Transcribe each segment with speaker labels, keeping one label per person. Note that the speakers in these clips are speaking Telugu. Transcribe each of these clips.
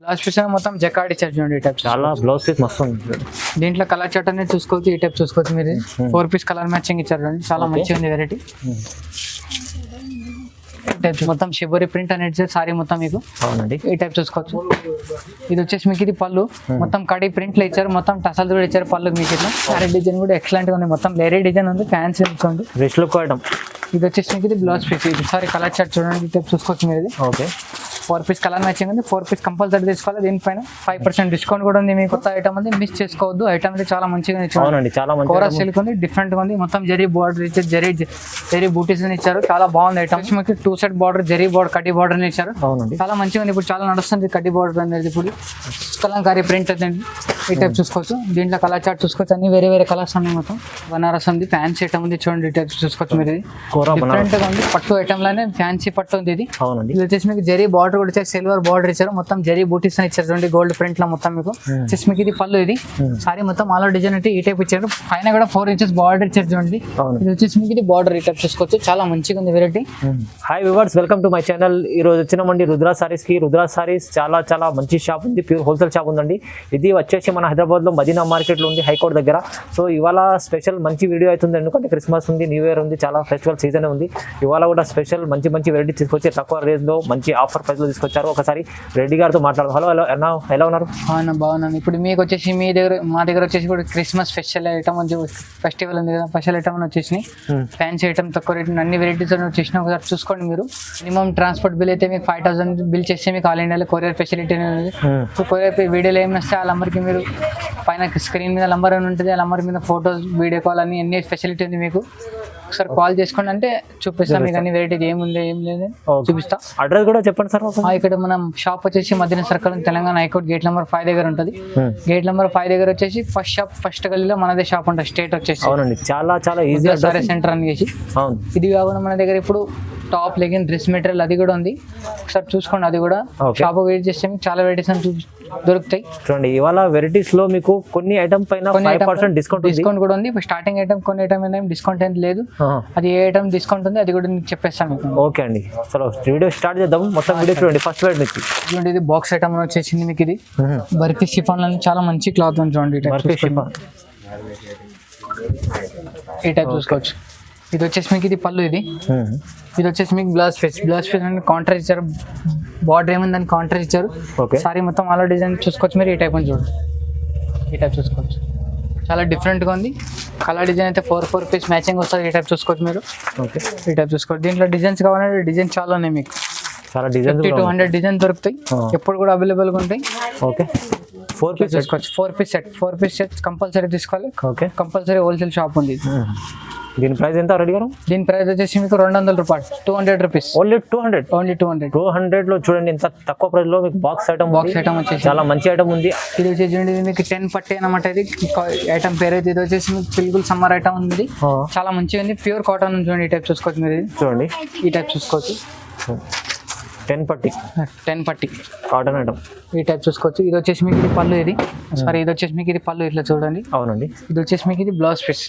Speaker 1: బ్లౌజ్ పీస్ మొత్తం జకార్డ్ ఇచ్చారు చూడండి. ఈ టైప్
Speaker 2: చాలా బ్లౌజ్ పీస్ మస్తు ఉంది.
Speaker 1: దీంట్లో కలర్ చార్ట్ అనేది చూసుకోవచ్చు. ఈ టైప్ చూసుకోవచ్చు మీరు. 4 పీస్ కలర్ మ్యాచింగ్ ఇచ్చారు చూడండి. చాలా మంచిగా ఉంది వెరైటీ. ఈ టైప్ మొత్తం షిబోరి ప్రింట్ అనేది సారీ మొత్తం మీకు.
Speaker 2: అవునండి.
Speaker 1: ఈ టైప్ చూసుకోవచ్చు. ఇది వచ్చేసి మీకు ఇది పళ్ళు మొత్తం కడి ప్రింట్ లో ఇచ్చారు. మొత్తం టసల్ కూడా ఇచ్చారు పళ్ళు మీకు. ఇట్లా సారీ డిజైన్ కూడా ఎక్సలెంట్ గా ఉంది. మొత్తం లేరీ డిజైన్ ఉంది. ఫ్యాన్సీ ఇచ్చింది.
Speaker 2: Rich look item.
Speaker 1: ఇది వచ్చేసి మీకు ఇది బ్లౌజ్ పీస్. ఇది సారీ కలర్ చార్ట్ చూడండి. ఈ టైప్ చూసుకోవచ్చు మీరు.
Speaker 2: ఓకే.
Speaker 1: 4 పీస్ కలర్ మ్యాచింగ్ ఉంది. 4 పీస్ కంపల్సరీ తీసుకోవాలి. దీనిపైన 5% డిస్కౌంట్ కూడా ఉంది. మీకు కొత్త ఐటమ్ ఉంది, మిస్ చేసుకోవద్దు. ఐటమ్ అయితే చాలా మంచిగా ఇచ్చారు.
Speaker 2: అవునండి, చాలా మంచి
Speaker 1: కోరా సిల్క్ ఉంది, డిఫరెంట్ గా ఉంది. మొత్తం జరీ బార్డర్ ఇచ్చారు. జరీ బూటీస్ ఇచ్చారు. చాలా బాగుంది ఐటమ్. మీకు 2 సెట్ బార్డర్ జరీ బార్డర్ కడ్డీ బార్డర్ ఇచ్చారు.
Speaker 2: అవునండి,
Speaker 1: చాలా మంచిగా ఉంది. ఇప్పుడు చాలా నడుస్తుంది కడ్డీ బార్డర్ అనేది. ఇప్పుడు కలంకారీ ప్రింట్ అండి. ఈ టైప్ చూసుకోవచ్చు. దీంట్లో కలర్ చార్ట్ చూసుకోవచ్చు. అన్ని వేరే వేరే కలర్స్ ఉన్నాయి. మొత్తం బనారస్ ఉంది, ఫ్యాన్సీ ఐటమ్ ఉంది చూడండి. ఈ టైప్ చూసుకోవచ్చు మీరు. డిఫరెంట్ గా ఉంది. పట్టు ఐటమ్ లానే ఫ్యాన్సీ పట్టు ఉంది ఇది.
Speaker 2: అవునండి.
Speaker 1: ఇది వచ్చేసి మీకు జరీ బార్డర్ కూడా ఇచ్చారు. సిల్వర్ బార్డర్ ఇచ్చారు. మొత్తం జరీ బూటీస్ అని ఇచ్చారు చూడండి. గోల్డ్ ప్రింట్ లో మొత్తం మీకు వచ్చేసి మీకు ఇది పళ్ళు. ఇది సారీ మొత్తం ఆల్ డిజైన్ అంటే ఈ టైప్ ఇచ్చారు. పైన కూడా 4 ఇంచెస్ బార్డర్ ఇచ్చారు చూడండి. ఇది వచ్చేసి మీకు ఇది బార్డర్ ఈ టైప్ చూసుకోవచ్చు. చాలా మంచిగా ఉంది variety.
Speaker 2: Hi viewers, welcome to my channel. ఈ రోజు వచ్చినామండి రుద్రా సారీస్ కి. రుద్రా సారీస్ చాలా చాలా మంచి షాప్ ఉంది. ప్యూర్ హోల్సేల్ షాప్ ఉందండి. ఇది వచ్చేసి మన హైదరాబాద్ లో మదీనా మార్కెట్ లో ఉంది, హైకోర్ట్ దగ్గర. సో ఇవాళ స్పెషల్ మంచి వీడియో అవుతుంది. ఎందుకంటే క్రిస్మస్ ఉంది, న్యూ ఇయర్ ఉంది, చాలా ఫెస్టివల్ సీజన్ ఉంది. ఇవాళ కూడా స్పెషల్ మంచి మంచి వెరైటీ తీసుకొచ్చి తక్కువ రేంజ్ లో మంచి ఆఫర్ ప్రైస్ లో తీసుకొచ్చారు. ఒకసారి రెడ్డి గారితో మాట్లాడదాం. హలో, ఎలా ఉన్నారు?
Speaker 1: బాగున్నాను. ఇప్పుడు మీకు వచ్చేసి మా దగ్గర వచ్చేసి ఇప్పుడు క్రిస్మస్ స్పెషల్ ఐటమ్ ఫెస్టివల్ ఉంది కదా, స్పెషల్ ఐటమ్ వచ్చేసి ఫ్యాన్సీ ఐటమ్ తక్కువ రేట్ అన్ని వెరైటీస్ వచ్చేసిన. ఒకసారి చూసుకోండి మీరు. మినిమం ట్రాన్స్పోర్ట్ బిల్ అయితే మీకు 5000 బిల్ చేస్తే మీకు ఆల్ ఇండియాలో కొరియర్ ఫెసిలిటీ అనేది. సో కొరియర్ వీడియోలో ఏమైనా వస్తే ఆ నెంబర్కి మీరు పైన స్క్రీన్ మీద నెంబర్ అని ఉంటుంది. ఆ నెంబర్ మీద ఫోటోస్, వీడియో కాల్ అని అన్ని ఫెసిలిటీ ఉంది మీకు. ఒకసారి కాల్ చేసుకోండి అంటే చూపిస్తాం మీకు అన్ని వెరైటీ ఏముంది ఏం లేదు చూపిస్తా.
Speaker 2: అడ్రస్ కూడా చెప్పండి సార్.
Speaker 1: ఇక్కడ మనం షాప్ వచ్చేసి Madina circle Telangana high court gate number 5 దగ్గర ఉంటుంది. గేట్ నెంబర్ 5 దగ్గర వచ్చేసి ఫస్ట్ షాప్, ఫస్ట్ గల్లీలో మనదే షాప్ ఉంటుంది. స్టేట్ వచ్చేసి
Speaker 2: అవునండి, చాలా చాలా ఈజీ
Speaker 1: సారీ సెంటర్ అని చేసి. ఇది కాకుండా మన దగ్గర ఇప్పుడు టాప్ లెగిన్ డ్రెస్ మెటీరియల్ అది కూడా ఉంది. ఒకసారి చూసుకోండి. అది కూడా షాప్ విజిట్ చేస్తే మీకు చాలా వెరైటీస్ దొరుకుతాయి.
Speaker 2: చూడండి, ఇవాళ వెరైటీస్ లో మీకు కొన్ని ఐటమ్ పైన 5% డిస్కౌంట్
Speaker 1: కూడా ఉంది. స్టార్టింగ్ ఐటమ్ కొన్ని ఐటమ్ డిస్కౌంట్ ఏం లేదు. అది ఏ ఐటమ్ డిస్కౌంట్ ఉంది అది కూడా చెప్పేస్తాను మీకు.
Speaker 2: ఓకే అండి, చలో వీడియో స్టార్ట్ చేద్దాం. మొత్తం వీడియో చూడండి. ఫస్ట్ వెరైటీ
Speaker 1: చూడండి, ఇది బాక్స్ ఐటమ్ వచ్చేసింది మీకు. ఇది బర్ఫీ షిఫాన్ లో చాలా మంచి క్లాత్ ఉంది చూడండి. ఈ టైప్ చూసుకోవచ్చు. ఇది వచ్చేసి మీకు ఇది పళ్ళు. ఇది వచ్చేసి మీకు బ్లౌజ్ పీస్. అని కాంట్రాక్ట్ ఇచ్చారు. బార్డర్ ఏముందని కాంట్రాక్ట్ ఇచ్చారు. సారీ మొత్తం అలా డిజైన్ చూసుకోవచ్చు మీరు. ఈ టైప్ అని చూడండి. ఈ టైప్ చూసుకోవచ్చు. చాలా డిఫరెంట్గా ఉంది. కలర్ డిజైన్ అయితే 4 పీస్ మ్యాచింగ్ వస్తుంది. ఈ టైప్ చూసుకోవచ్చు మీరు. ఓకే, ఈ టైప్ చూసుకోవచ్చు. దీంట్లో డిజైన్స్ కావాలంటే డిజైన్ చాలా ఉన్నాయి మీకు.
Speaker 2: చాలా డిజైన్
Speaker 1: 200 డిజైన్ దొరుకుతాయి. ఎప్పుడు కూడా అవైలబుల్గా ఉంటాయి.
Speaker 2: ఓకే, 4 పీస్
Speaker 1: తీసుకోవచ్చు. 4 పీస్ సెట్ కంపల్సరీ తీసుకోవాలి. ఓకే, కంపల్సరీ హోల్సేల్ షాప్ ఉంది.
Speaker 2: దీని ప్రైస్ ఎంత రెడీ గారు?
Speaker 1: దీని ప్రైస్ వచ్చేసి మీకు 200 రూపాయలు. 200 రూపీస్.
Speaker 2: ఓన్లీ 200 లో చూడండి. ఇంత తక్కువ ప్రైస్ లో మీకు బాక్స్ ఐటమ్ వచ్చేసి చాలా మంచి ఐటమ్ ఉంది.
Speaker 1: ఇది వచ్చేసి మీకు 10 పట్టి అనమాట. ఇది ఐటమ్ పేరు అయితే. ఇది వచ్చేసి మీకు పిల్గుల్ సమ్మర్ ఐటమ్ ఉంది. చాలా మంచిగా ఉంది. ప్యూర్ కాటన్ చూడండి. ఈ టైప్ చూసుకోవచ్చు మీరు. చూడండి, ఈ టైప్ చూసుకోవచ్చు.
Speaker 2: 10 పట్టి కాటన్ ఐటమ్.
Speaker 1: ఈ టైప్ చూసుకోవచ్చు. ఇది వచ్చేసి మీకు ఇది పళ్ళు. ఇది వచ్చేసి మీకు ఇది పళ్ళు. ఇట్లా చూడండి.
Speaker 2: అవునండి. ఇది
Speaker 1: వచ్చేసి మీకు ఇది బ్లౌజ్ పీస్.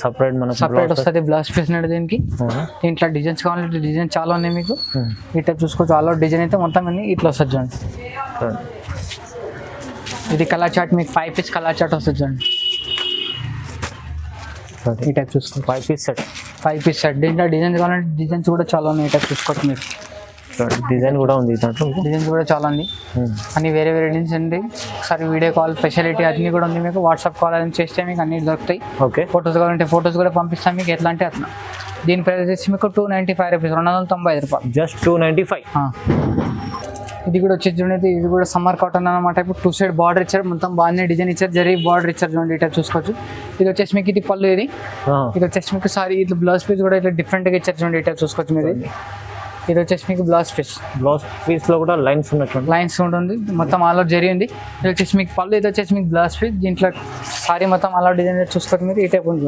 Speaker 1: సపరేట్ వస్తుంది బ్లౌజ్ పీస్ అనేది. దీనికి దీంట్లో డిజైన్స్ కావాలంటే డిజైన్ చాలా ఉన్నాయి మీకు. ఈ టైప్ చూసుకోవచ్చు. ఆల్ అవుట్ డిజైన్ అయితే మొత్తం అన్ని ఇట్లా వస్తుంది చూడండి. ఇది కలర్ చార్ట్ మీకు 5 పీస్ కలర్ చార్ట్ వస్తుంది చూడండి. ఈ టైప్ చూసుకోవచ్చు. 5 పీస్ సెట్. దీంట్లో డిజైన్స్ కావాలంటే డిజైన్స్ కూడా చాలా ఉన్నాయి. ఈ టైప్ చూసుకోవచ్చు మీరు.
Speaker 2: డిజైన్ కూడా ఉంది.
Speaker 1: డిజైన్స్ కూడా చాలా ఉంది. అన్ని వేరే వేరే డిజైన్స్ ఉంది. ఒకసారి వీడియో కాల్ ఫెసిలిటీ అన్ని కూడా ఉంది మీకు. వాట్సాప్ కాల్ అని చేస్తే మీకు అన్ని దొరుకుతాయి. ఓకే, ఫొటోస్ కావాలంటే ఫొటోస్ కూడా పంపిస్తాం మీకు. ఎట్లా అంటే అట్లా. దీని ప్రైస్ వచ్చేసి మీకు 295 రూపీస్. 295 రూపాయలు.
Speaker 2: జస్ట్ 295.
Speaker 1: ఇది కూడా వచ్చేసి చూడండి. ఇది కూడా సమ్మర్ కాటన్ అనమాట. ఇప్పుడు 2 సైడ్ బార్డర్ ఇచ్చారు. మొత్తం బాగానే డిజైన్ ఇచ్చారు. జరీ బార్డర్ ఇచ్చారు చూడండి. ఇట్లా చూసుకోవచ్చు. ఇది వచ్చేసి మీకు ఇది పళ్ళు. ఇది వచ్చేసి మీకు సారీ ఇట్లా బ్లౌజ్ పీస్ కూడా ఇట్లా డిఫరెంట్గా ఇచ్చారు చూడండి. ఇట్లా చూసుకోవచ్చు మీరు. ఇది వచ్చేసి మీకు బ్లౌజ్ పీస్
Speaker 2: లో కూడా లైన్స్
Speaker 1: ఉంటుంది. మొత్తం ఆల్ అవుట్ జరీ ఉంది. ఇది వచ్చేసి మీకు పళ్ళు. ఇది వచ్చేసి మీకు బ్లౌజ్ పీస్. దీంట్లో సారీ మొత్తం ఆల్ అవుట్ డిజైన్ చూసుకోవచ్చు మీరు. ఈ టైప్ ఉంది.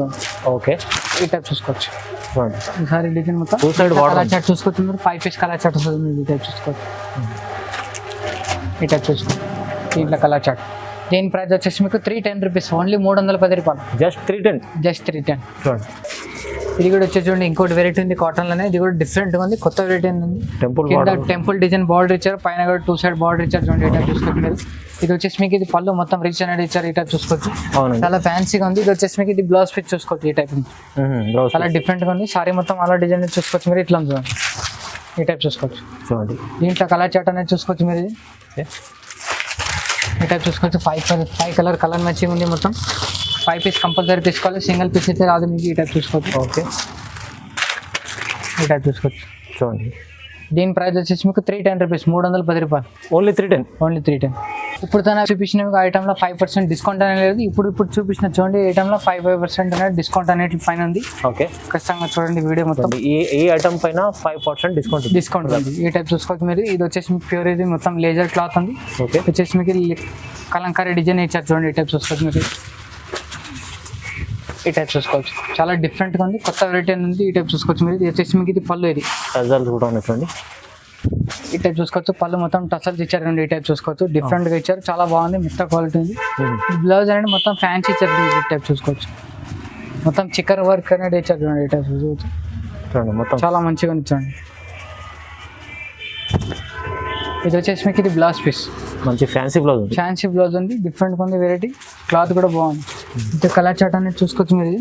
Speaker 1: ఓకే, ఈ టైప్ చూసుకోవచ్చు. ఈ సారీ డిజైన్ మొత్తం కలర్ చార్ట్ చూసుకోవచ్చు మీరు. 5 పీస్ కలర్ చార్ట్ వస్తుంది మీరు. ఈ టైప్ చూసుకోవచ్చు. ఈ టైప్ చూసుకోవచ్చు. దీంట్లో కలర్ చార్ట్. దీని ప్రైస్ వచ్చేసి మీకు 310 రూపీస్. ఓన్లీ 310 రూపాయలు.
Speaker 2: జస్ట్ 310.
Speaker 1: చూడండి. ఇది కూడా వచ్చేసి చూడండి ఇంకోటి వెరైటీ ఉంది కాటన్ లోనే, ఇది కూడా డిఫరెంట్ గా ఉంది, కొత్త వెరైటీ ఉంది.
Speaker 2: టెంపుల్
Speaker 1: కింద టెంపుల్ డిజైన్ బార్డర్ ఇచ్చారు, పైన కూడా 2 సైడ్ బార్డర్ ఇచ్చారు చూడండి. ఇట్లా చూసుకోవచ్చు మీరు. ఇది వచ్చేసి మీకు ఇది పళ్ళు మొత్తం రిచ్ అనేది ఇచ్చారు, ఇట్లా చూసుకోవచ్చు. చాలా ఫ్యాన్సీగా ఉంది. ఇది వచ్చేసి మీకు ఇది బ్లౌజ్ పిచ్ చూసుకోవచ్చు. ఈ టైప్ చాలా డిఫరెంట్ గా ఉంది. సారీ మొత్తం అలా డిజైన్ చూసుకోవచ్చు మీరు. ఇట్లా చూడండి, ఈ టైప్ చూసుకోవచ్చు
Speaker 2: చూడండి.
Speaker 1: దీంట్లో కలర్ చాట్ అనేది చూసుకోవచ్చు మీరు. ఈ టైప్ చూసుకోవచ్చు. 5 కలర్ మ్యాచింగ్ ఉంది. మొత్తం 5 పీస్ కంపల్సరీ తీసుకోవాలి, సింగిల్ పీస్ అయితే రాదు మీకు. ఈ టైప్ చూసుకోవచ్చు.
Speaker 2: ఓకే,
Speaker 1: ఈ టైప్ చూసుకోవచ్చు
Speaker 2: చూడండి.
Speaker 1: దీని ప్రైస్ వచ్చేసి మీకు 310 రూపీస్, 310 రూపాయలు.
Speaker 2: ఓన్లీ 310.
Speaker 1: ఓన్లీ 310. ఇప్పుడు తన చూపించిన మీకు ఐటమ్లో 5% డిస్కౌంట్ అనేది లేదు. ఇప్పుడు చూపించిన చూడండి ఐటమ్లో 5% అనేది డిస్కౌంట్ అనేది పైన ఉంది.
Speaker 2: ఓకే,
Speaker 1: ఖచ్చితంగా చూడండి వీడియో మొత్తం.
Speaker 2: ఈ ఐటమ్ పైన 5% డిస్కౌంట్
Speaker 1: ఉంది. ఈ టైప్ చూసుకోవచ్చు మీరు. ఇది వచ్చేసి మీకు ప్యూర్ ఇది మొత్తం లేజర్ క్లాత్ ఉంది.
Speaker 2: ఓకే,
Speaker 1: వచ్చేసి మీకు కలంకారీ డిజైన్ ఇచ్చారు చూడండి. ఈ టైప్ చూసుకోవచ్చు మీరు. ఈ టైప్ చూసుకోవచ్చు, చాలా డిఫరెంట్గా ఉంది, కొత్త వెరైటీ ఉంది. ఈ టైప్ చూసుకోవచ్చు మీరు. ఇది వచ్చేసి మీకు ఇది పళ్ళు, ఇది
Speaker 2: రిజల్ట్ కూడా ఉంది చూడండి.
Speaker 1: ఈ టైప్ చూసుకోవచ్చు. పళ్ళు మొత్తం టసల్స్ ఇచ్చారు. ఈ టైప్ చూసుకోవచ్చు, డిఫరెంట్ గా ఇచ్చారు, చాలా బాగుంది, మిగతా క్వాలిటీ ఉంది. బ్లౌజ్ అనేది మొత్తం ఫ్యాన్సీ ఇచ్చారు. ఈ టైప్ చూసుకోవచ్చు, మొత్తం చిక్కర్ వర్క్ అనేది ఇచ్చారు చూడండి. ఈ టైప్ చూసుకోవచ్చు,
Speaker 2: చూడండి మొత్తం
Speaker 1: చాలా మంచిగా ఇచ్చాండి. ఇది వచ్చేసి మీకు ఇది బ్లౌజ్ పీస్,
Speaker 2: మంచి ఫ్యాన్సీ బ్లౌజ్ ఉంది.
Speaker 1: డిఫరెంట్ ఉంది వెరైటీ, క్లాత్ కూడా బాగుంది. ఇది కలర్ చాట్ అనేది చూసుకోవచ్చు మీరు.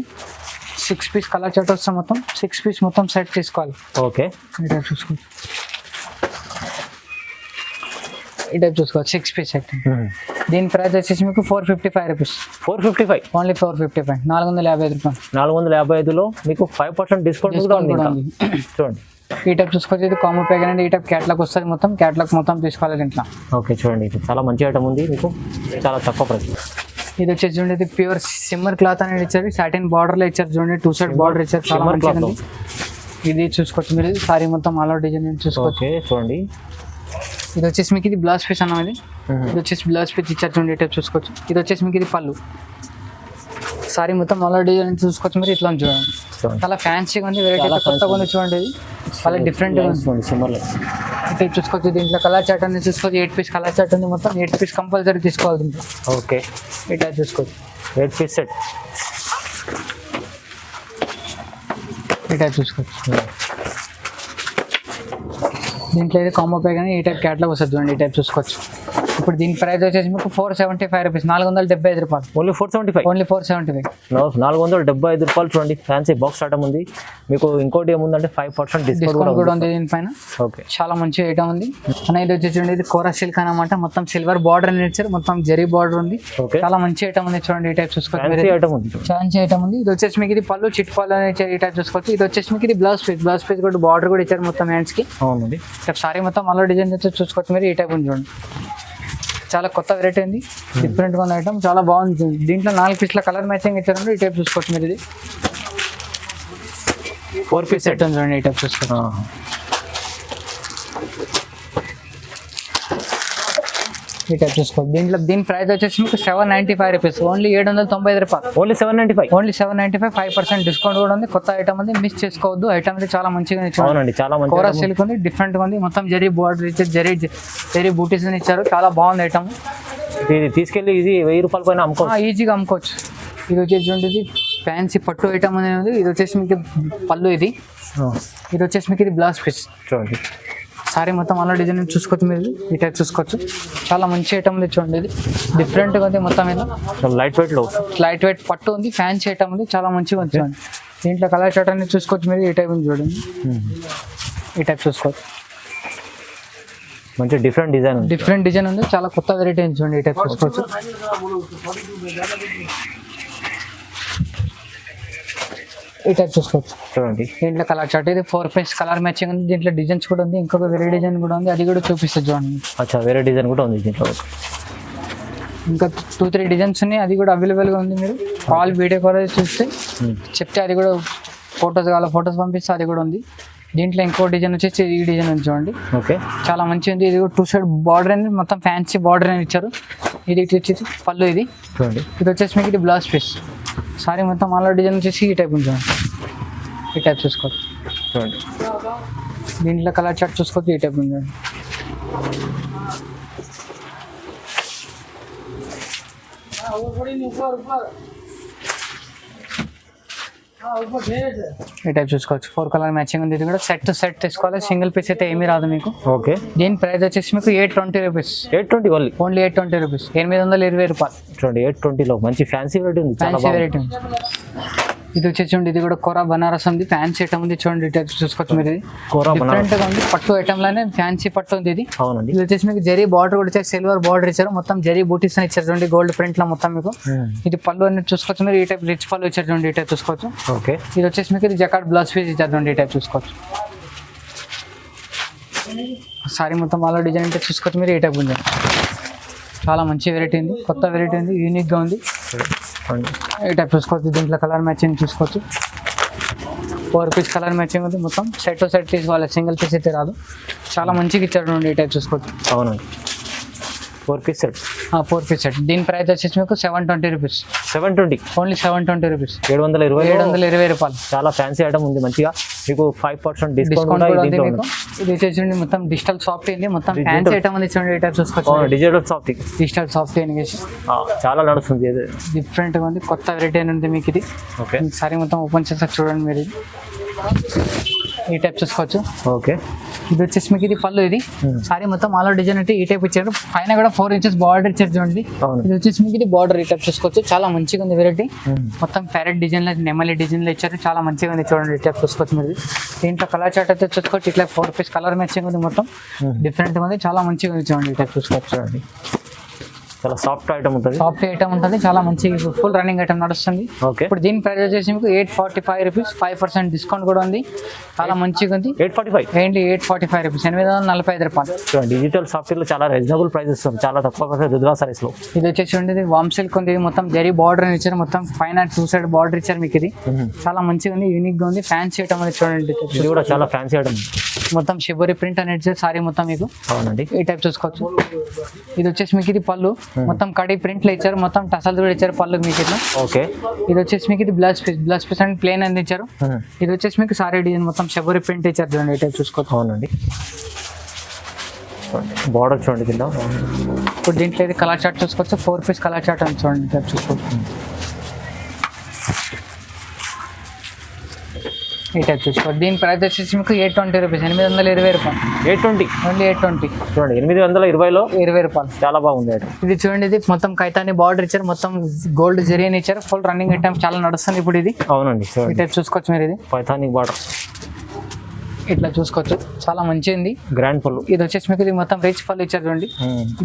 Speaker 1: 6 పీస్ కలర్ చాట్ వస్తాం, మొత్తం 6 పీస్ మొత్తం సెట్ తీసుకోవాలి.
Speaker 2: ఓకే,
Speaker 1: ఈ టైప్ చూసుకోవచ్చు. ఈ టైప్ చూసుకోవచ్చు 6 పీస్ సెట్. దీని ప్రైస్ వచ్చేసి మీకు 455 రూపీస్.
Speaker 2: 455,
Speaker 1: ఓన్లీ 455, 455 రూపాయలు.
Speaker 2: 455లో మీకు 5% డిస్కౌంట్ కూడా ఉంది. చూడండి,
Speaker 1: ఈ టైప్ చూసుకోవచ్చు. ఇది కాంబో ప్యాక్ అనేది ఈ టైప్ క్యాట్లాగ్ వస్తుంది, మొత్తం క్యాట్లాగ్ మొత్తం తీసుకోవాలి దీంట్లో.
Speaker 2: ఓకే, చూడండి ఇది చాలా మంచి ఐటమ్ ఉంది మీకు, చాలా తక్కువ ప్రైస్.
Speaker 1: ఇది వచ్చేసి చూడండి, ఇది ప్యూర్ సిమ్మర్ క్లాత్ అనేది ఇచ్చారు, సాటిన్ బార్డర్ లో ఇచ్చారు చూడండి, 2 సైడ్ బార్డర్ ఇచ్చారు, చాలా మంచిగా ఉంది. ఇది చూసుకోవచ్చు మీరు. సారీ మొత్తం ఆల్ ఓవర్ డిజైన్ చూసుకోవచ్చు.
Speaker 2: చూడండి,
Speaker 1: ఇది వచ్చేసి మీకు ఇది బ్లౌజ్ పీస్ అన్నది. ఇది వచ్చేసి బ్లౌజ్ పీస్ ఇచ్చారు చూడండి. ఈ టైప్ చూసుకోవచ్చు. ఇది వచ్చేసి మీకు ఇది పళ్ళు. సారీ మొత్తం ఆల్ ఓవర్ డిజైన్ చూసుకోవచ్చు మీరు. ఇట్లా చూడండి, చాలా ఫ్యాన్సీగా ఉంది, వెరైటీ కొత్తగా ఉంది చూడండి. ఇది చాలా డిఫరెంట్ గా ఉంది. ఇట్లా చూసుకోవచ్చు. దీంట్లో కలర్ చాట్ అనేది చూసుకోవచ్చు. 8 పీస్ కలర్ చాట్ ఉంది, మొత్తం 8 పీస్ కంపల్సరీ తీసుకోవాలి దీంట్లో.
Speaker 2: ఓకే,
Speaker 1: ఇట్లా చూసుకోవచ్చు.
Speaker 2: 8 పీస్ సెట్.
Speaker 1: ఇట్లా చూసుకోవచ్చు. దీంట్లో అయితే కాంబో ప్యాక్ అని ఈ టైప్ క్యాట్లాగ్ వస్తుంది చూడండి. ఈ టైప్ చూసుకోవచ్చు. ఇప్పుడు దీని ప్రైస్ వచ్చేసి మీకు 475 రూపీస్, 475 రూపాయలు.
Speaker 2: ఓన్లీ 475.
Speaker 1: ఓన్లీ 475.
Speaker 2: 475 రూపాయలు. చూడండి, ఫ్యాన్సీ బాక్స్ ఐటమ్ ఉంది మీకు. ఇంకోటి ఏముందంటే 5% డిస్కౌంట్
Speaker 1: కూడా ఉంది దీనిపైన.
Speaker 2: ఓకే,
Speaker 1: చాలా మంచి ఐటమ్ ఉంది అన్న. ఇది వచ్చేసి చూడండి, ఇది కోరా సిల్క్ అనమాట, మొత్తం సిల్వర్ బార్డర్ అని ఇచ్చారు, మొత్తం జరీ బార్డర్ ఉంది.
Speaker 2: ఓకే,
Speaker 1: చాలా మంచి ఐటమ్ ఉంది చూడండి. ఈ టైప్ చూసుకోవచ్చు.
Speaker 2: ఫ్యాన్సీ ఐటమ్ ఉంది,
Speaker 1: ఫ్యాన్సీ ఐటమ్ ఉంది. ఇది వచ్చేసి మీకు ఇది పళ్ళు చిట్ పళ్ళు అని ఇచ్చారు. ఈ టైప్ చూసుకోవచ్చు. ఇది వచ్చేసి మీకు ఇది బ్లౌజ్ పీస్ కూడా బార్డర్ కూడా ఇచ్చారు మొత్తం హ్యాండ్స్ కి.
Speaker 2: అవునండి,
Speaker 1: సారీ మొత్తం అలా డిజైన్ చూసుకోవచ్చు మీరు. ఈ టైప్ ఉంది చూడండి, చాలా కొత్త వెరైటీ ఉంది, డిఫరెంట్గా ఉన్న ఐటమ్, చాలా బాగుంది. దీంట్లో 4 పీస్ల కలర్ మ్యాచింగ్ ఇచ్చారండి. ఈ టైప్ చూసుకోవచ్చు మీరు. ఇది 4 పీస్ సెట్ ఉంది చూడండి. ఈ టైప్ చూసుకోవచ్చు. ఈ టైప్ చూసుకోవచ్చు. దీని ప్రైస్ వచ్చేసి మీకు 795 రూపీస్, ఓన్లీ 795 రూపాయలు.
Speaker 2: ఓన్లీ 795.
Speaker 1: ఓన్లీ 795, 5% డిస్కౌంట్ కూడా ఉంది. కొత్త ఐటమ్ ఉంది, మిస్ చేసుకోవద్దు. ఐటమ్ అయితే చాలా మంచిగా ఇచ్చారు.
Speaker 2: అవునండి, చాలా మంచి
Speaker 1: కోరా సిల్క్ ఉంది, డిఫరెంట్ గా ఉంది, మొత్తం జరీ బార్డర్ ఇచ్చారు, జరీ బూటీస్ ఇచ్చారు, చాలా బాగుంది ఐటమ్.
Speaker 2: ఇది తీసుకెళ్ళి ఇది 1000 రూపాయల పైన అమ్ముకోవచ్చు,
Speaker 1: ఈజీగా అమ్ముకోవచ్చు. ఇది వచ్చేసి చూడండి, ఫ్యాన్సీ పట్టు ఐటమ్ అనేది ఉంది. ఇది వచ్చేసి మీకు పళ్ళు, ఇది వచ్చేసి మీకు ఇది బ్లౌజ్ పీస్
Speaker 2: చూడండి.
Speaker 1: సారీ మొత్తం అలా డిజైన్ చూసుకోవచ్చు మీరు. ఈ టైప్ చూసుకోవచ్చు, చాలా మంచి ఐటమ్ ఉంది చూడండి. ఇది డిఫరెంట్గా ఉంది, మొత్తం మీద లైట్ వెయిట్ పట్టు ఉంది, ఫ్యాన్సీ ఐటమ్ ఉంది, చాలా మంచిగా ఉంది చూడండి. దీంట్లో కలర్ చాట్ అనేది చూసుకోవచ్చు మీరు. ఈ టైప్ ఉంది చూడండి. ఈ టైప్ చూసుకోవచ్చు,
Speaker 2: మంచి డిఫరెంట్ డిజైన్
Speaker 1: ఉంది, చాలా కొత్త వెరైటీ ఉంది చూడండి. ఈ టైప్ చూసుకోవచ్చు. ఈ టైప్ చూసుకోవచ్చు
Speaker 2: చూడండి.
Speaker 1: దీంట్లో కలర్ చార్ట్, ఇది 4 పీస్ కలర్ మ్యాచింగ్ ఉంది. దీంట్లో డిజైన్స్ కూడా ఉంది, ఇంకొక వేరే డిజైన్ కూడా ఉంది, అది కూడా చూపిస్తుంది చూడండి.
Speaker 2: అచ్చా, వేరే డిజైన్ కూడా ఉంది దీంట్లో.
Speaker 1: ఇంకా 2-3 డిజైన్స్ ఉన్నాయి, అది కూడా అవైలబుల్గా ఉంది. మీరు కాల్ వీడియో కాల్ చూస్తే చెప్తే అది కూడా ఫొటోస్ కావాలి, ఫొటోస్ పంపిస్తే అది కూడా ఉంది. దీంట్లో ఇంకో డిజైన్ వచ్చేసి ఈ డిజైన్ ఉంది చూడండి.
Speaker 2: ఓకే,
Speaker 1: చాలా మంచిగా ఉంది. ఇది 2 సైడ్ బార్డర్ అనేది మొత్తం ఫ్యాన్సీ బార్డర్ అని ఇచ్చారు. ఇది వచ్చేసి పళ్ళు, ఇది
Speaker 2: చూడండి.
Speaker 1: ఇది వచ్చేసి మీకు ఇది బ్లౌజ్ పీస్. సారీ మొత్తం అలా డిజైన్ వచ్చేసి ఈ టైప్ ఉంది చూడండి. ఈ టైప్ చూసుకోవచ్చు
Speaker 2: చూడండి.
Speaker 1: దీంట్లో కలర్ చార్ట్ చూసుకోవచ్చు. ఈ టైప్ ఉంది చూడండి. ఈ టైప్ చూసుకోవచ్చు 4 కలర్ మ్యాచింగ్ ఉంది. ఇది కూడా సెట్ టు సెట్ తీసుకోవాలి, సింగిల్ పీస్ అయితే ఏమీ రాదు మీకు.
Speaker 2: ఓకే,
Speaker 1: దీని ప్రైస్ వచ్చేసి మీకు 820 రూపీస్.
Speaker 2: 820 ఓన్లీ.
Speaker 1: ఓన్లీ 820 రూపీస్, 820 రూపాయలు.
Speaker 2: చూడండి 820లో మంచి ఫ్యాన్సీ వెరైటీ ఉంది, చాలా
Speaker 1: ఫ్యాన్సీ వెరైటీ ఉంది. ఇది వచ్చేసి చూడండి, ఇది కూడా కోరా బనారస్ ఉంది, ఫ్యాన్సీ ఐటమ్ ఉంది. చూడండి టైప్స్ చూసుకోవచ్చు మీరు. ఇది
Speaker 2: కోరా
Speaker 1: డిఫరెంట్ గా ఉంది, పట్టు ఐటమ్ లానే ఫ్యాన్సీ పట్టు ఉంది ఇది.
Speaker 2: అవునండి.
Speaker 1: ఇది వచ్చేసి మీకు జరీ బార్డర్ కూడా ఇచ్చారు, సిల్వర్ బార్డర్ ఇచ్చారు, మొత్తం జరీ బూటీస్ అని ఇచ్చారు చూడండి, గోల్డ్ ప్రింట్ లో మొత్తం మీకు. ఇది పళ్ళు అనేది చూసుకోవచ్చు మీరు. ఈ టైప్ రిచ్ పళ్ళు ఇచ్చారు చూడండి, ఈ టైప్ చూసుకోవచ్చు.
Speaker 2: ఓకే,
Speaker 1: ఇది వచ్చేసి మీకు ఇది జకాట్ బ్లౌజ్ పీస్ ఇచ్చారు చూడండి, ఈ టైప్ చూసుకోవచ్చు. సారీ మొత్తం అలా డిజైన్ అంటే చూసుకోవచ్చు మీరు. ఈ టైప్ ఉంది, చాలా మంచి వెరైటీ ఉంది, కొత్త వెరైటీ ఉంది, యూనిక్ గా ఉంది. ఈ టైప్ చూసుకోవచ్చు. దీంట్లో కలర్ మ్యాచింగ్ చూసుకోవచ్చు, 4 పీస్ కలర్ మ్యాచింగ్ ఉంది. మొత్తం సెట్ టు సెట్ తీసుకోవాలి, సింగిల్ పీస్ అయితే రాదు. చాలా మంచిగా ఇచ్చారు చూడండి, ఈ టైప్ చూసుకోవచ్చు.
Speaker 2: అవునండి, 4 పీస్ సెట్.
Speaker 1: 4 piece set. దీని ప్రైస్ వచ్చేసి మీకు 720 రూపీస్.
Speaker 2: 720
Speaker 1: only 720 rupees.
Speaker 2: 720
Speaker 1: రూపాయలు.
Speaker 2: చాలా ఫ్యాన్సీ ఐటమ్ ఉంది, మంచిగా మీకు 5% డిస్కౌంట్
Speaker 1: డిస్కౌంట్
Speaker 2: కూడా
Speaker 1: కూడా ఉంది
Speaker 2: దీంట్లో
Speaker 1: మీకు.
Speaker 2: ఉంది.
Speaker 1: ఇది వచ్చేసి మొత్తం డిజిటల్ సాఫ్ట్ ఉంది, మొత్తం ఫ్యాన్సీ ఐటమ్ ఉంది చూడండి, ఈ టైప్ చూసుకోవచ్చు.
Speaker 2: డిజిటల్ సాఫ్ట్,
Speaker 1: డిజిటల్ సాఫ్ట్ అనేసి
Speaker 2: చాలా నడుస్తుంది, ఇది
Speaker 1: డిఫరెంట్ గా ఉంది, కొత్త వెరైటీ అని ఉంది మీకు ఇది.
Speaker 2: ఓకే,
Speaker 1: సారీ మొత్తం ఓపెన్ చేస్తారు చూడండి మీరు. ఇది ఈ టైప్ చూసుకోవచ్చు.
Speaker 2: ఓకే,
Speaker 1: ఇది వచ్చేసి మీకు ఇది పళ్ళు. ఇది సారీ మొత్తం ఆల్ డిజైన్ అయితే ఈ టైప్ ఇచ్చారు, పైన కూడా 4 ఇంచెస్ బార్డర్ ఇచ్చారు చూడండి. ఇది వచ్చేసి మీకు ఇది బార్డర్ ఈ టైప్ చూసుకోవచ్చు, చాలా మంచిగా ఉంది వెరైటీ. మొత్తం ప్యారెట్ డిజైన్ లో, నెమలి డిజైన్ లో ఇచ్చారు, చాలా మంచిగా ఉంది చూడండి, ఈ టైప్ చూసుకోవచ్చు మీరు. దీంట్లో కలర్ చార్ట్ అయితే చూసుకోవచ్చు, ఇట్లా 4 పీస్ కలర్ మ్యాచింగ్ ఉంది, మొత్తం డిఫరెంట్ ఉంది, చాలా మంచిగా ఉంది చూడండి, ఈ టైప్ చూసుకోవచ్చు. చూడండి
Speaker 2: చాలా సాఫ్ట్ ఐటమ్ ఉంటుంది,
Speaker 1: సాఫ్ట్ ఐటమ్ ఉంటుంది, చాలా మంచి ఫుల్ రన్నింగ్ ఐటమ్ నడుస్తుంది.
Speaker 2: ఓకే,
Speaker 1: ఇప్పుడు దీని ప్రైస్ వచ్చేసి మీకు 845 రూపీస్, 5% డిస్కౌంట్ కూడా ఉంది, చాలా మంచిగా ఉంది.
Speaker 2: 845
Speaker 1: ఏంటి 845 రూపీస్, 845 రూపాయలు.
Speaker 2: డిజిటల్ సాఫ్ట్వేర్ లో చాలా రీజనబుల్ ప్రైసెస్ ఉంది, చాలా తక్కువ ప్రైస్ రుద్రా సారీస్ లో.
Speaker 1: ఇది వచ్చేసి ఉండేది వామ్ సిల్క్ ఉంది, మొత్తం జరీ బార్డర్ అని ఇచ్చారు, మొత్తం పైన 2 సైడ్ బార్డర్ ఇచ్చారు మీకు. ఇది చాలా మంచిగా ఉంది, యూనిక్ గా ఉంది, ఫ్యాన్సీ ఐటమ్ అనేది చూడండి.
Speaker 2: ఇది కూడా చాలా ఫ్యాన్సీ ఐటమ్,
Speaker 1: మొత్తం షిబోరి ప్రింట్ అనేది ఇచ్చారు సారీ మొత్తం మీకు.
Speaker 2: అవునండి,
Speaker 1: ఈ టైప్ చూసుకోవచ్చు. ఇది వచ్చేసి మీకు ఇది పళ్ళు, మొత్తం కడి ప్రింట్ లో ఇచ్చారు, మొత్తం టసల్ కూడా ఇచ్చారు పళ్ళు మీకు ఇట్లా.
Speaker 2: ఓకే,
Speaker 1: ఇది వచ్చేసి మీకు ఇది బ్లౌజ్ పీస్ అండ్ ప్లేన్ అనేది ఇచ్చారు. ఇది వచ్చేసి మీకు సారీ డిజైన్ మొత్తం షిబోరి ప్రింట్ ఇచ్చారు చూడండి, ఈ టైప్ చూసుకోవచ్చు.
Speaker 2: అవునండి, బార్డర్ చూడండి కింద.
Speaker 1: ఇప్పుడు దీంట్లో ఇది కలర్ చార్ట్ చూసుకోవచ్చు, 4 పీస్ కలర్ చార్ట్ అని చూడండి, టైప్ చూసుకోవచ్చు. ఈ టైప్ చూసుకోవచ్చు. దీని ప్రైస్ వచ్చేసి మీకు 820 రూపీస్, 820 రూపాయలు.
Speaker 2: 820
Speaker 1: ఓన్లీ 820.
Speaker 2: చూడండి 820లో
Speaker 1: 20 రూపాయలు.
Speaker 2: చాలా బాగుంది ఐటమ్.
Speaker 1: ఇది చూడండి, ఇది మొత్తం కైతాని బార్డర్ ఇచ్చారు, మొత్తం గోల్డ్ జరీ అని ఇచ్చారు, ఫుల్ రన్నింగ్ ఐటమ్, చాలా నడుస్తుంది ఇప్పుడు ఇది.
Speaker 2: అవునండి,
Speaker 1: ఈ టైప్ చూసుకోవచ్చు మీరు. ఇది
Speaker 2: పైథానిక్ బార్డర్
Speaker 1: ఇట్లా చూసుకోవచ్చు, చాలా మంచిది.
Speaker 2: గ్రాండ్ పళ్ళు.
Speaker 1: ఇది వచ్చేసి మీకు ఇది మొత్తం రిచ్ పళ్ళు ఇచ్చారు చూడండి.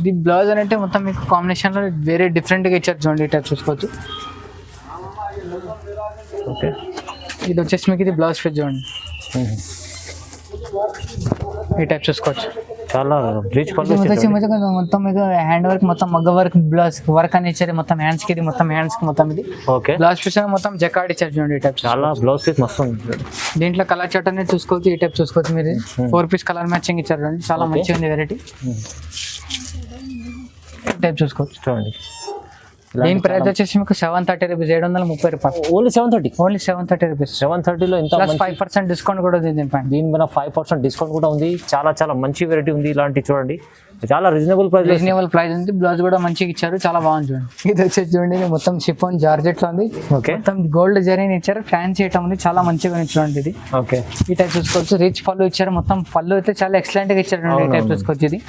Speaker 1: ఇది బ్లౌజ్ అంటే మొత్తం మీకు కాంబినేషన్ లో వేరే డిఫరెంట్ గా ఇచ్చారు చూడండి, ఈ టైప్ చూసుకోవచ్చు.
Speaker 2: ఓకే,
Speaker 1: ఇది వచ్చేసి మీకు ఇది బ్లౌజ్ పీస్ చూడండి, ఈ టైప్ చూసుకోవచ్చు.
Speaker 2: చాలా రిచ్ పళ్ళు
Speaker 1: మొత్తం మీకు హ్యాండ్ వర్క్, మొత్తం మగ్గ వర్క్, బ్లౌజ్ వర్క్ అని ఇచ్చారు, మొత్తం హ్యాండ్స్ కి ఇది, మొత్తం హ్యాండ్స్ కి మొత్తం ఇది.
Speaker 2: ఓకే,
Speaker 1: బ్లౌజ్ పీస్ మొత్తం జకార్డ్ ఇచ్చారు చూడండి, ఈ టైప్.
Speaker 2: చాలా బ్లౌజ్ పీస్ మస్తు ఉంది.
Speaker 1: దీంట్లో కలర్ చార్ట్ అనేది చూసుకోవచ్చు, ఈ టైప్ చూసుకోవచ్చు మీరు. 4 పీస్ కలర్ మ్యాచింగ్ ఇచ్చారు చూడండి, చాలా మంచిగా ఉంది వెరైటీ. ఈ టైప్ చూసుకోవచ్చు
Speaker 2: చూడండి.
Speaker 1: దీని ప్రైస్ వచ్చేసి మీకు 730 రూపీస్, 730 రూపాయలు.
Speaker 2: ఓన్లీ 730.
Speaker 1: Only 730 rupees.
Speaker 2: 730లో ఎంత
Speaker 1: 5% డిస్కౌంట్ కూడా ఉంది దీనిపైన.
Speaker 2: దీనిపైన 5% డిస్కౌంట్ కూడా ఉంది, చాలా చాలా మంచి వెరైటీ ఉంది. ఇలాంటి చూడండి, చాలా రీజనబుల్
Speaker 1: ప్రైస్ ఉంది. బ్లౌజ్ కూడా మంచిగా ఇచ్చారు, చాలా బాగుంది చూడండి. ఇది వచ్చేసి చూడండి, ఇది మొత్తం షిఫాన్ జార్జెట్ లో ఉంది,
Speaker 2: ఓకే, మొత్తం
Speaker 1: గోల్డ్ జరీని ఇచ్చారు, ఫ్యాన్సీ ఐటమ్ ఉంది, చాలా మంచిగా ఉంది చూడండి. ఇది
Speaker 2: ఓకే, ఈ
Speaker 1: టైప్ చూసుకోవచ్చు. రిచ్ పళ్ళు ఇచ్చారు, మొత్తం పళ్ళు అయితే చాలా ఎక్సలెంట్ గా ఇచ్చారు, ఈ టైప్ చూసుకోవచ్చు.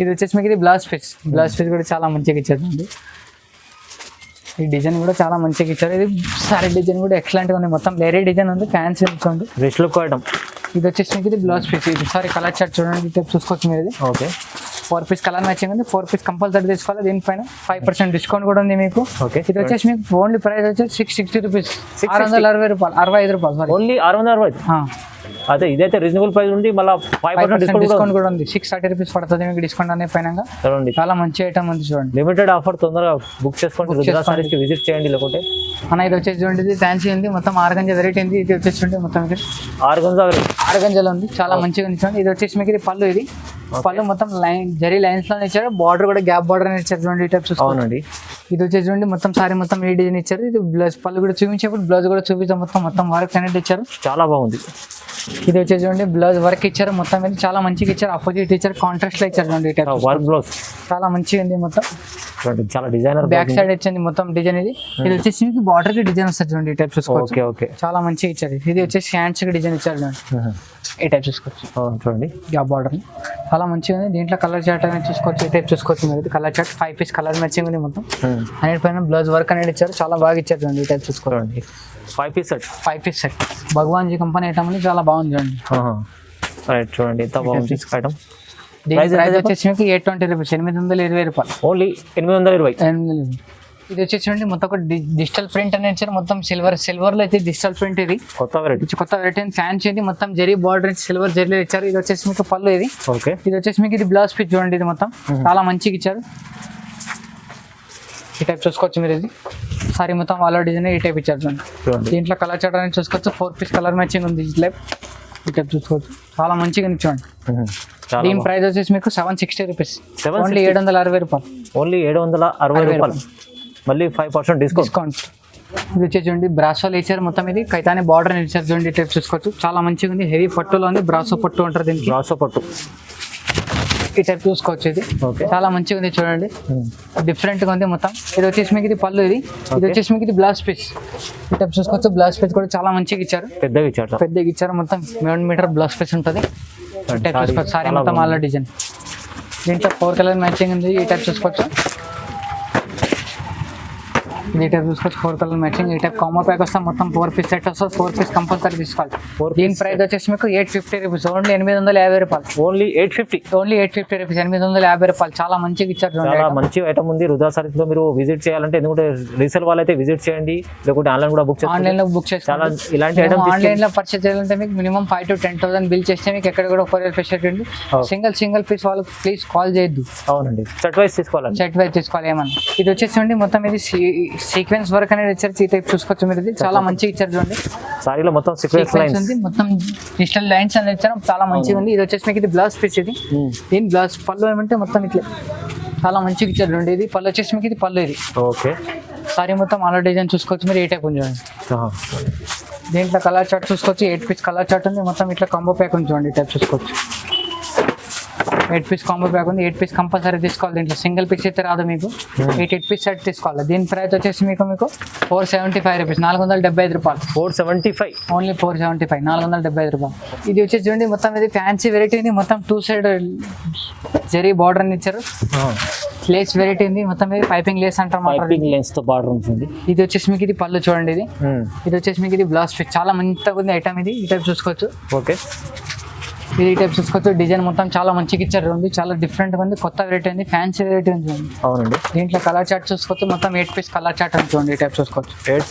Speaker 1: ఇది వచ్చేసి మీకు ఇది బ్లౌజ్ పీస్ కూడా చాలా మంచిగా ఇచ్చారు చూడండి. ఈ డిజైన్ కూడా చాలా మంచిగా ఇచ్చారు. ఇది సారీ డిజైన్ కూడా ఎక్సలెంట్ గా ఉంది, మొత్తం వేరే డిజైన్ ఉంది, ఫ్యాన్సీ ఉంది,
Speaker 2: రిచ్ లుక్ ఐటమ్.
Speaker 1: ఇది వచ్చేసి మీకు ఇది బ్లౌజ్ పీస్. ఇది సారీ కలర్ చార్ట్ చూడండి, ఈ టైప్ చూసుకోవచ్చు మీరు. ఇది
Speaker 2: ఓకే,
Speaker 1: 4 పీస్ కలర్ మ్యాచింగ్ ఉంది, 4 పీస్ కంపల్సరీ తీసుకోవాలి. దీనిపైన 5% డిస్కౌంట్ కూడా ఉంది మీకు.
Speaker 2: ఓకే,
Speaker 1: ఇది వచ్చేసి మీకు ఓన్లీ ప్రైస్ వచ్చేసి 660 రూపీస్, 660 రూపాయలు, 65 రూపాయలు.
Speaker 2: ఓన్లీ 660. అదే ఇదైతే రీజనబుల్ ప్రైస్ ఉంది, మళ్ళీ 5%
Speaker 1: డిస్కౌంట్ కూడా ఉంది. 630 రూపీస్ పడుతుంది మీకు డిస్కౌంట్ అనే పైన.
Speaker 2: చూడండి
Speaker 1: చాలా మంచి ఐటమ్ ఉంది చూడండి.
Speaker 2: లిమిటెడ్ ఆఫర్, తొందరగా బుక్ చేసుకోండి, రుద్రా సారీస్ కి విజిట్ చేయండి. లేకుంటే
Speaker 1: అన్న ఇది వచ్చేసి చూడండి, ఇది ఫ్యాన్సీ ఉంది, మొత్తం ఆర్గంజా వెరైటీ ఉంది. ఇది వచ్చేసి చూడండి మొత్తం
Speaker 2: ఆర్గంజాలో
Speaker 1: ఉంది, చాలా మంచిగా ఉంది చూడండి. ఇది వచ్చేసి మీకు ఇది పళ్ళు. ఇది పళ్ళు మొత్తం జరీ లైన్స్ లో ఇచ్చారు, బార్డర్ కూడా గ్యాప్ బార్డర్ అని ఇచ్చారు చూడండి. ఈ టైప్ చూసుకోండి.
Speaker 2: అవునండి.
Speaker 1: ఇది వచ్చేసి చూడండి మొత్తం సారీ మొత్తం ఈ డిజైన్ ఇచ్చారు. ఇది బ్లౌజ్ పళ్ళు కూడా చూపించేప్పుడు బ్లౌజ్ కూడా చూపించాం, మొత్తం వర్క్ అనేది ఇచ్చారు.
Speaker 2: చాలా బాగుంది.
Speaker 1: ఇది వచ్చేసి చూడండి బ్లౌజ్ వర్క్ ఇచ్చారు, మొత్తం మీద చాలా మంచిగా ఇచ్చారు. అపోజిట్ ఇచ్చారు, కాంట్రాస్ట్ లో ఇచ్చారు చూడండి. ఈ టైప్
Speaker 2: వర్క్ బ్లౌజ్
Speaker 1: చాలా మంచిగా ఉంది. మొత్తం
Speaker 2: చాలా డిజైనర్.
Speaker 1: బ్యాక్ సైడ్ ఇచ్చింది మొత్తం డిజైన్. ఇది వచ్చేసి మీకు బార్డర్ కి డిజైన్ వస్తుంది చూడండి. ఈ టైప్ చూసుకోవచ్చు.
Speaker 2: ఓకే ఓకే,
Speaker 1: చాలా మంచిగా ఇచ్చారు. ఇది వచ్చేసి హ్యాండ్స్ కి డిజైన్ ఇచ్చారు చూడండి. ఈ టైప్ చూసుకోవచ్చు.
Speaker 2: చూడండి
Speaker 1: గ్యాప్ బార్డర్ చాలా మంచిగా ఉంది. దీంట్లో కలర్ చార్ట్ అనేది చూసుకోవచ్చు. ఈ టైప్ చూసుకోవచ్చు మీరు. Colour chart 5 piece colour matching ఉంది మొత్తం. అన్నిటిపైన బ్లౌజ్ వర్క్ అనేది ఇచ్చారు, చాలా బాగా ఇచ్చారు చూడండి. ఈ టైప్ చూసుకోండి.
Speaker 2: 5 పీస్ సెట్.
Speaker 1: 5 పీస్ సెట్ భగవాన్ జీ కంపెనీ ఐటమ్ ఉంది, చాలా బాగుంది చూడండి.
Speaker 2: రైట్, చూడండి ఎంత బాగుంది ఐటమ్.
Speaker 1: దీని ప్రైస్ వచ్చేసి మీకు 820 రూపీస్, 820 రూపాయలు.
Speaker 2: ఓన్లీ 820.
Speaker 1: ఇది వచ్చేసి చూడండి మొత్తం ఒక డిజిటల్ ప్రింట్ అనేది ఇచ్చారు. మొత్తం సిల్వర్ లో అయితే డిజిటల్ ప్రింట్. ఇది
Speaker 2: కొత్త వెరైటీ
Speaker 1: ఫ్యాన్స్ ఏంటి మొత్తం జరీ బార్డర్ సిల్వర్ జరీలో ఇచ్చారు. ఇది వచ్చేసి మీకు పళ్ళు. ఇది
Speaker 2: ఓకే.
Speaker 1: ఇది వచ్చేసి మీకు ఇది బ్లౌజ్ పీస్ చూడండి. ఇది మొత్తం చాలా మంచిగా ఇచ్చారు. ఈ టైప్ చూసుకోవచ్చు మీరు. ఇది సారీ మొత్తం వాళ్ళ డిజైన్ ఈ టైప్ ఇచ్చారు చూడండి. దీంట్లో కలర్ చార్ట్ అనేది చూసుకోవచ్చు. 4 పీస్ కలర్ మ్యాచింగ్ ఉంది. ఈ టైప్ చూసుకోవచ్చు, చాలా మంచిగా చూడండి. దీని ప్రైస్ వచ్చేసి మీకు 760 రూపీస్, ఓన్లీ 760 రూపాయలు.
Speaker 2: ఓన్లీ 760 రూపాయలు, మళ్ళీ 5% డిస్కౌంట్.
Speaker 1: ఇది వచ్చేసి చూడండి బ్రాసోలు ఇచ్చారు మొత్తం. ఇది కైతాని బార్డర్ ఇచ్చారు చూడండి. టైప్ చూసుకోవచ్చు, చాలా మంచిగా ఉంది. హెవీ పట్టులో ఉంది, బ్రాసో పట్టు అంటారు దీనికి.
Speaker 2: బ్రాసో పట్టు
Speaker 1: ఈ టైప్ చూసుకోవచ్చు. ఇది చాలా మంచిగా ఉంది చూడండి, డిఫరెంట్ గా ఉంది మొత్తం. ఇది వచ్చేసి మీకు ఇది పళ్ళు. ఇది వచ్చేసి మీకు ఇది బ్లౌజ్ పీస్. ఈ టైప్ చూసుకోవచ్చు. బ్లౌజ్ పీస్ కూడా చాలా మంచిగా ఇచ్చారు, పెద్దగా ఇచ్చారు. మొత్తం 7 మీటర్ బ్లౌజ్ పీస్ ఉంటుంది. ఈ టైప్ చూసుకోవచ్చు. సారీ మొత్తం ఆల్ డిజైన్. దీంట్లో 4 కలర్ మ్యాచింగ్ ఉంది. ఈ టైప్ చూసుకోవచ్చు. ఈ టైప్ చూసుకోవచ్చు, 4 కలర్ మ్యాచింగ్. ఈ టైప్ కాంబో ప్యాక్ వస్తే మొత్తం 4 పీస్ సెట్ వస్తుంది. 4 పీస్ కంపల్సరీ తీసుకోవాలి. దీని ప్రైస్ వచ్చేసి మీకు 850 రూపీస్, ఓన్లీ 850 రూపాయలు.
Speaker 2: ఓన్లీ 850
Speaker 1: రూపీస్, 850 రూపాయలు. చాలా మంచిగా ఇచ్చారు.
Speaker 2: చాలా మంచి ఐటమ్ ఉంది రుద్రా సారీస్ లో. మీరు విజిట్ చేయాలంటే, ఎందుకంటే రీసేల్ వాళ్ళైతే విజిట్ చేయండి, లేకుంటే ఆన్లైన్ కూడా బుక్ చేయండి.
Speaker 1: ఆన్లైన్ లో బుక్ చేసి
Speaker 2: చాలా ఇలాంటి ఐటమ్
Speaker 1: ఆన్లైన్ లో పర్చేస్ చేయాలంటే మీకు మినిమం 5 to 10,000 బిల్ చేస్తే మీకు ఎక్కడ కూడా కొరియర్ ఫెసిలిటీ ఉంది. సింగిల్ పీస్ వాళ్ళకి ప్లీజ్ కాల్ చేయొద్దు.
Speaker 2: అవునండి, సెట్ వైస్ తీసుకోవాలి.
Speaker 1: ఏమన్నా. ఇది వచ్చేసి మొత్తం ఇది సీక్వెన్స్ వర్క్ అనేది ఇచ్చారు. ఈ టైప్ చూసుకోవచ్చు మీరు. ఇది చాలా మంచిగా ఇచ్చారు చూడండి.
Speaker 2: సారీలో మొత్తం సీక్వెన్స్ లైన్స్
Speaker 1: ఉంది, మొత్తం డిజిటల్ లైన్స్ అనేది ఇచ్చారు, చాలా మంచిగా ఉంది. ఇది వచ్చేసి మీకు ఇది బ్లౌజ్ పీస్. ఇది దీని బ్లౌజ్ పళ్ళు ఏమంటే మొత్తం ఇట్లా చాలా మంచిగా ఇచ్చారు చూడండి. ఇది పళ్ళు వచ్చేసి మీకు ఇది పళ్ళు. ఇది
Speaker 2: ఓకే.
Speaker 1: సారీ మొత్తం ఆల్ డిజైన్ చూసుకోవచ్చు మీరు. ఏ టైప్ ఉంది చూడండి. దీంట్లో కలర్ చార్ట్ చూసుకోవచ్చు. 8 పీస్ కలర్ చార్ట్ ఉంది మొత్తం. ఇట్లా కాంబో ప్యాక్ ఉంది చూడండి. ఈ టైప్ చూసుకోవచ్చు. 8 పీస్ కాంబో ప్యాక్ ఉంది. 8 పీస్ కంపల్సరీ తీసుకోవాలి. దీంట్లో సింగిల్ పీస్ అయితే రాదు మీకు. 8 పీస్ సెట్ తీసుకోవాలి. దీని ప్రైస్ వచ్చేసి మీకు 475 రూపీస్, 475 రూపాయలు.
Speaker 2: 475,
Speaker 1: ఓన్లీ 475, 475 రూపాయలు. ఇది వచ్చేసి చూడండి మొత్తం ఇది ఫ్యాన్సీ వెరైటీ ఉంది. మొత్తం 2 సైడ్ జరీ బార్డర్ అని ఇచ్చారు. లేస్ వెరైటీ ఉంది మొత్తం. ఇది పైపింగ్ లేస్ అంటారు.
Speaker 2: పైపింగ్ లేస్ తో బార్డర్ ఉంటుంది.
Speaker 1: ఇది వచ్చేసి మీకు ఇది పళ్ళు చూడండి. ఇది వచ్చేసి మీకు ఇది బ్లౌజ్ పీస్. చాలా మంచిగా ఉంది ఐటమ్. ఇది ఈ టైప్ చూసుకోవచ్చు.
Speaker 2: ఓకే.
Speaker 1: ఇది ఈ టైప్ చూసుకోవచ్చు. డిజైన్ మొత్తం చాలా మంచిగా ఇచ్చారు. చాలా డిఫరెంట్ గా ఉంది, కొత్త వెరైటీ ఉంది, ఫ్యాన్సీ వెరైటీ ఉంది.
Speaker 2: అవునండి.
Speaker 1: దీంట్లో కలర్ చార్ట్ చూసుకోవచ్చు. మొత్తం 8 పీస్ కలర్ చార్ట్ ఉంది చూడండి. ఈ టైప్ చూసుకోవచ్చు.
Speaker 2: 8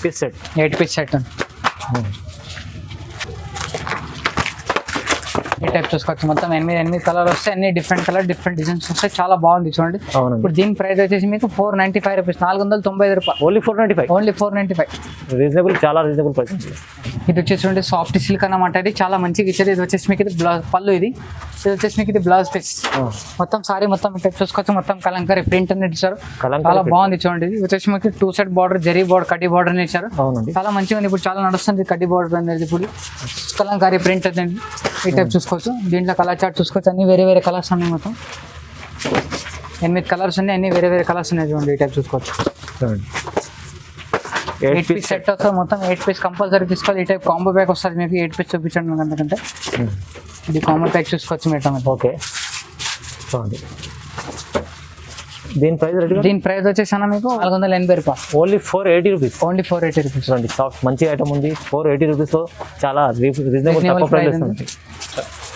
Speaker 2: పీస్ సెట్
Speaker 1: ఉంది. ఈ టైప్ చూసుకోవచ్చు. మొత్తం 8 కలర్ వస్తాయి. అన్ని డిఫరెంట్ కలర్, డిఫరెంట్ డిజైన్స్ వస్తాయి. చాలా బాగుంది చూడండి. ఇప్పుడు దీని ప్రైస్ వచ్చేసి మీకు 495 రూపీస్, 495 రూపాయలు.
Speaker 2: ఓన్లీ 495.
Speaker 1: రీజనబుల్,
Speaker 2: చాలా రీజనబుల్ ప్రైస్.
Speaker 1: ఇది వచ్చేసి చూడండి సాఫ్ట్ సిల్క్ అన్నమాట. ఇది చాలా మంచిగా ఇచ్చారు. ఇది వచ్చేసి మీకు ఇది బ్లౌజ్ పళ్ళు. ఇది వచ్చేసి మీకు ఇది బ్లౌజ్ పీస్. మొత్తం సారీ మొత్తం టైప్ చూసుకోవచ్చు. మొత్తం కలంకారీ ప్రింట్ అనేది ఇచ్చారు. చాలా బాగుంది చూడండి. ఇది వచ్చేసి మీకు 2 సైడ్ బార్డర్, జరీ బార్డర్, కడ్డీ బార్డర్ అని ఇచ్చారు. చాలా మంచిగా ఉంది. ఇప్పుడు చాలా నడుస్తుంది కడ్డీ బార్డర్ అనేది. ఇప్పుడు కలంకారీ ప్రింట్ అనేది ఈ టైప్ చూసుకోవచ్చు. దీంట్లో కలర్ చార్ట్ చూసుకోవచ్చు. అన్ని వేరే కలర్స్ ఉన్నాయి. మొత్తం 8 కలర్స్ ఉన్నాయి. అన్ని వేరే కలర్స్ ఉన్నాయి చూడండి. ఈ టైప్ చూసుకోవచ్చు. 8 పీస్ సెట్ వస్తుంది మొత్తం. 8 పీస్ కంపల్సరీ తీసుకోవాలి. ఈ టైప్ కాంబో ప్యాక్ వస్తుంది మీకు. 8 పీస్ చూపించండి ఎందుకంటే ఇది కాంబో ప్యాక్ చూసుకోవచ్చు మీరు.
Speaker 2: ఓకే. దీని
Speaker 1: ప్రైస్ వచ్చేసి అన్న మీకు 480 రూపాయలు.
Speaker 2: Only 480 rupees.
Speaker 1: Only 480 rupees.
Speaker 2: చూడండి సాఫ్ట్ మంచి ఐటమ్ ఉంది. 480 రూపీస్ లో చాలా రీజనబుల్ ప్రైస్ ఉంది.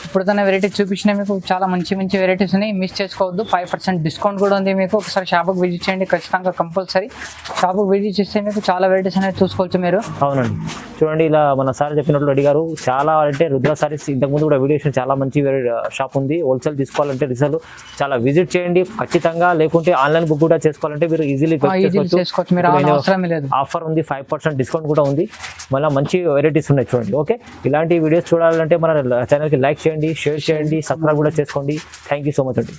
Speaker 1: ఇప్పుడు తన వెరైటీ చూపించిన మీకు చాలా మంచి వెరైటీస్ ఉన్నాయి. మిస్ చేసుకోవద్దు. 5% డిస్కౌంట్ కూడా ఉంది మీకు. ఒకసారి షాప్కి విజిట్ చేయండి ఖచ్చితంగా, కంపల్సరీ. షాప్కి విజిట్ చేస్తే మీకు చాలా వెరైటీస్ అనేది చూసుకోవచ్చు మీరు.
Speaker 2: అవునండి. చూడండి ఇలా మన సార్ చెప్పినట్లు అడిగారు. చాలా అంటే రుద్రా సారీస్ ఇంతకుముందు కూడా వీడియో చాలా మంచి షాప్ ఉంది. హోల్సేల్ తీసుకోవాలంటే రీసేల్ చాలా విజిట్ చేయండి ఖచ్చితంగా. లేకుంటే ఆన్లైన్ బుక్ కూడా చేసుకోవాలంటే మీరు ఈజీలీ
Speaker 1: చేసుకోవచ్చు. మీరు అవసరమే లేదు.
Speaker 2: ఆఫర్ ఉంది. 5% డిస్కౌంట్ కూడా ఉంది. మళ్ళీ మంచి వెరైటీస్ ఉన్నాయి చూడండి. ఓకే. ఇలాంటి వీడియోస్ చూడాలంటే మన ఛానల్కి లైక్ చేయండి, చేయండి, షేర్ చేయండి, సబ్స్క్రైబ్ కూడా చేసుకోండి. థ్యాంక్ యూ సో మచ్ అండి.